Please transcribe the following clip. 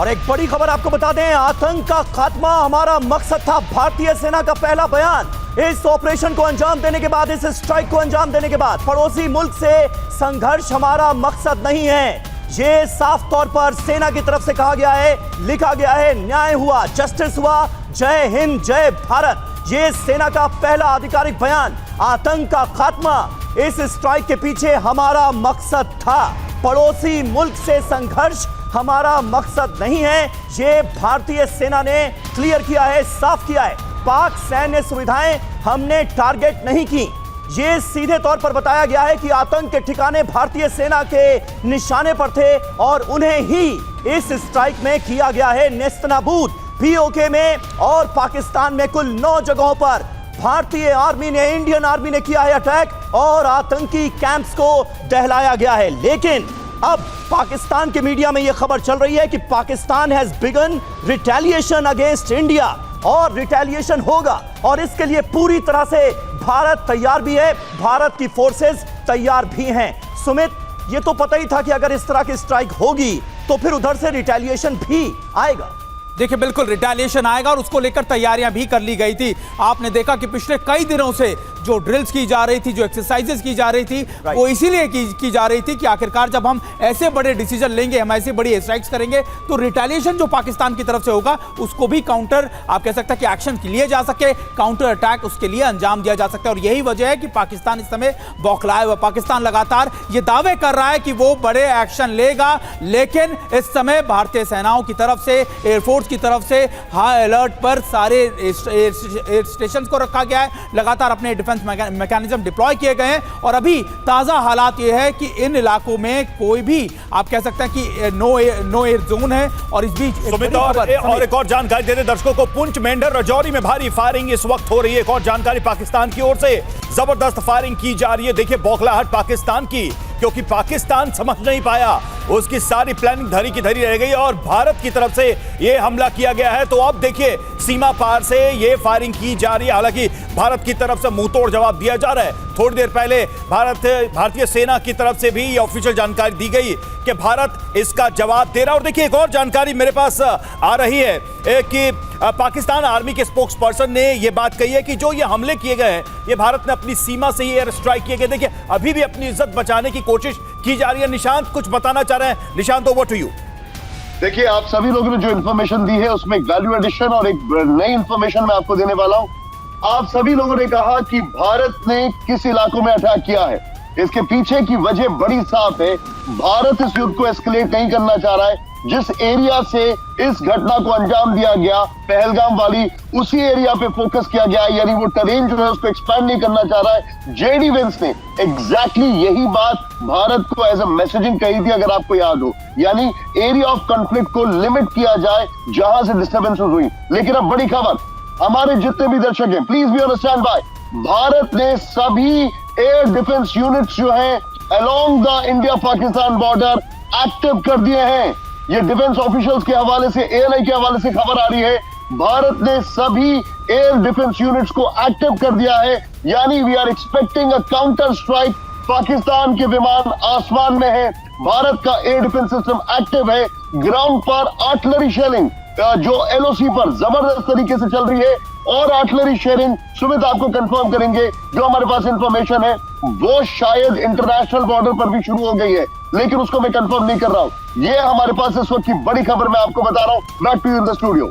और एक बड़ी खबर आपको बता दें, आतंक का खात्मा हमारा मकसद था। भारतीय सेना का पहला बयान। इस ऑपरेशन को अंजाम देने के बाद, इस स्ट्राइक को अंजाम देने के बाद, पड़ोसी मुल्क से संघर्ष हमारा मकसद नहीं है। ये साफ तौर पर सेना की तरफ से कहा गया है, लिखा गया है। न्याय हुआ, जस्टिस हुआ, जय हिंद, जय भारत। ये सेना का पहला आधिकारिक बयान। आतंक का खात्मा इस स्ट्राइक के पीछे हमारा मकसद था। पड़ोसी मुल्क से संघर्ष हमारा मकसद नहीं है। ये भारतीय सेना ने क्लियर किया है, साफ किया है। पाक सैन्य सुविधाएं हमने टारगेट नहीं की। ये सीधे तौर पर बताया गया है कि आतंक के ठिकाने भारतीय सेना के निशाने पर थे और उन्हें ही इस स्ट्राइक में किया गया है नेस्तनाबूद। पीओके में और पाकिस्तान में कुल 9 जगहों पर भारतीय आर्मी ने, इंडियन आर्मी ने किया है अटैक और आतंकी कैंप्स को दहलाया गया है। लेकिन अब पाकिस्तान के मीडिया में यह खबर चल रही है कि Pakistan has begin retaliation against India, और रिटेलिएशन होगा और इसके लिए पूरी तरह से भारत तैयार भी है, भारत की फोर्सेस तैयार भी हैं। सुमित, ये तो पता ही था कि अगर इस तरह की स्ट्राइक होगी तो फिर उधर से रिटेलिएशन भी आएगा। देखिए, बिल्कुल रिटेलिएशन आएगा और उसको लेकर तैयारियां भी कर ली गई थी। आपने देखा कि पिछले कई दिनों से जो ड्रिल्स की जा रही थी, जो एक्सरसाइजेस की जा रही थी, वो इसीलिए की जा रही थी कि आखिरकार जब हम ऐसे बड़े डिसीजन लेंगे, हम ऐसी बड़ी स्ट्राइक्स करेंगे, तो रिटेलिएशन जो पाकिस्तान की तरफ से होगा उसको भी काउंटर, आप कह सकते हैं कि एक्शन लिए जा सके, काउंटर अटैक उसके लिए अंजाम दिया जा सकता है। और यही वजह है कि पाकिस्तान इस समय बौखलाया हुआ। पाकिस्तान लगातार ये दावे कर रहा है कि वो बड़े एक्शन लेगा, लेकिन इस समय भारतीय सेनाओं की तरफ से, एयरफोर्स की तरफ से हाई अलर्ट पर सारे एयर स्टेशन को रखा गया है। लगातार अपने डिफेंस मैकेनिज्म डिप्लॉय किए गए हैं और अभी ताजा हालात यह है कि इन इलाकों में कोई भी, आप कह सकते हैं कि नो एयर जोन है। और इस बीच और एक और जानकारी देते दर्शकों को, पुंछ, मेंढर, राजौरी में भारी फायरिंग इस वक्त हो रही है। एक और जानकारी, पाकिस्तान की ओर से जबरदस्त फायरिंग की जा रही है। देखिए बौखलाहट पाकिस्तान की, क्योंकि पाकिस्तान समझ नहीं पाया, उसकी सारी प्लानिंग धरी की धरी रह गई और भारत की तरफ से यह हमला किया गया है। तो अब देखिए सीमा पार से यह फायरिंग की जा रही है। हालांकि भारत की तरफ से मुंहतोड़ जवाब दिया जा रहा है। थोड़ी देर पहले भारतीय सेना की तरफ से भी यह ऑफिशियल जानकारी दी गई कि भारत इसका जवाब दे रहा है। और देखिए एक और जानकारी मेरे पास आ रही है कि पाकिस्तान आर्मी के स्पोक्स पर्सन ने यह बात कही है कि जो ये हमले किए गए हैं, ये भारत ने अपनी सीमा से ही एयर स्ट्राइक किए गए। देखिए अभी भी अपनी इज्जत बचाने की कोशिश की जा रही है। निशांत कुछ बताना चाह रहे हैं। Nishant, over to you. देखिए, आप सभी लोगों ने जो इन्फॉर्मेशन दी है उसमें एक वैल्यू एडिशन और एक नई इन्फॉर्मेशन मैं आपको देने वाला हूं। आप सभी लोगों ने कहा कि भारत ने किस इलाकों में अटैक किया है। इसके पीछे की वजह बड़ी साफ है। भारत इस युद्ध को एस्केलेट नहीं करना चाह रहा है। जिस एरिया से इस घटना को अंजाम दिया गया, पहलगाम वाली, उसी एरिया पे फोकस किया गया, यानी वो टेरेन जो है उसको एक्सपैंड नहीं करना चाह रहा है। जेडी वेंस ने एग्जैक्टली यही बात भारत को एज अ मैसेजिंग कही थी, अगर आपको याद हो, यानी एरिया ऑफ कॉन्फ्लिक्ट को लिमिट किया जाए जहां से डिस्टर्बेंस हुई। लेकिन अब बड़ी खबर, हमारे जितने भी दर्शक हैं, please be on stand by. Bharat ने सभी एयर डिफेंस यूनिट्स जो हैं along the India Pakistan border active कर दिए हैं। ये डिफेंस ऑफिशियल्स के हवाले से, एएनआई के हवाले से खबर आ रही है। भारत ने सभी एयर डिफेंस यूनिट्स को एक्टिव कर दिया है, यानी we are expecting a counter strike. Pakistan के विमान आसमान में है, भारत का एयर डिफेंस सिस्टम एक्टिव है। ग्राउंड पर आर्टिलरी शेलिंग जो एलओसी पर जबरदस्त तरीके से चल रही है, और आर्टिलरी शेयरिंग सुमित आपको कंफर्म करेंगे, जो हमारे पास इंफॉर्मेशन है वो शायद इंटरनेशनल बॉर्डर पर भी शुरू हो गई है, लेकिन उसको मैं कंफर्म नहीं कर रहा हूं। ये हमारे पास इस वक्त की बड़ी खबर मैं आपको बता रहा हूं। Back to you in the studio.